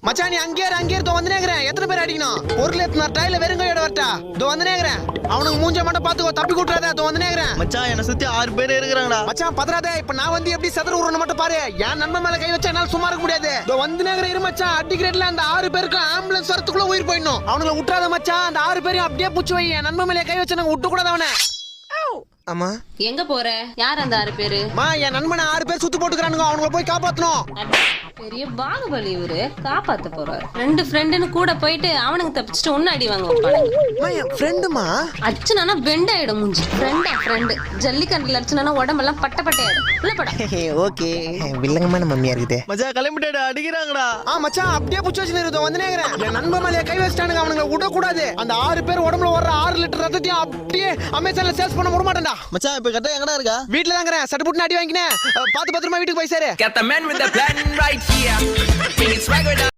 மச்சான் நீ அங்கே இருந்தோ வந்து நேக்குறேன். எத்தனை பேர் அடிக்கணும்? பொருள் எத்தனை டைல வெறுங்கையோட வரட்டா? இதோ வந்து நேக்குறேன். அவனுக்கு மூஞ்ச மட்டும் பாத்துக்கோ, தப்பி கூட்டுறாத. இதோ வந்து நேக்குறேன். மச்சான் என்ன சுத்தி 6 பேர் இருக்கிறாங்கடா. மச்சான் பதறாதே. இப்ப நான் வந்து எப்படி சதுர உருன்னு மட்டும் பாரு. என் நண்பன் மேல கை வச்சா என்னால சும்மா இருக்க முடியாது. இதோ வந்து நேக்குறேன். இரு மச்சான், அடிக்கிறேட்ல அந்த 6 பேருக்கு ஆம்புலன்ஸ் வரத்துக்குள்ள உயிர் போயிடணும். அவனுங்களை விட்டுறாத மச்சான். அந்த 6 பேரையும் அப்படியே புடிச்சு வை. என் நண்பன் மேல கை வச்சா நாங்க விட்டு கூடாது அவனை. அம்மா எங்க போற? யார் அந்த 6 பேரு? என் நண்பனை 6 பேர் சுத்து போட்டுக்கிறானுங்க. அவங்கள போய் காப்பாத்தணும். பெரிய பாகுபலி இவரு, காப்பாத்த போறாரு. 2 ஃப்ரெண்டுன்னு கூட போயிட்டு அவனுக்கு தப்பிச்சுட்டு ஒன்னு அடி வாங்க வைப்பானுங்க. என் ஃப்ரெண்டுமா அச்சுனா பெண்டாயிடும் மூஞ்சி. ஃப்ரெண்டு ஜல்லிக்கண்டில் அடிச்சுனா உடம்பெல்லாம் பட்டையாயிடும். உள்ள படம் ஓகே வில்லங்கமான மம்மியா இருக்குது. மச்சான் கிளம்பிட்டாடா, அடிக்கிறாங்கடா. மச்சான் அப்படியே புடிச்சு வச்சு வந்து நேக்குறேன். என் நண்பன் மேலே கை வச்சிட்டானுங்க. அவனுங்களை விடக்கூடாது. அந்த 6 பேர் உடம்புல வர்ற 6 லிட்டர் ரத்தத்தையும் அப்படியே அமேசான்ல சேல்ஸ் பண்ண விட மாட்டேன்டா. மச்சான் இப்ப கரெக்டா எங்கடா இருக்கா? வீட்டுல தாங்கிறேன். சட்டு புட்டு அடி வாங்கினேன். பாத்து பத்திரமா வீட்டுக்கு போய் சேரு. Got the man with the plan right here. Bring it swagger down.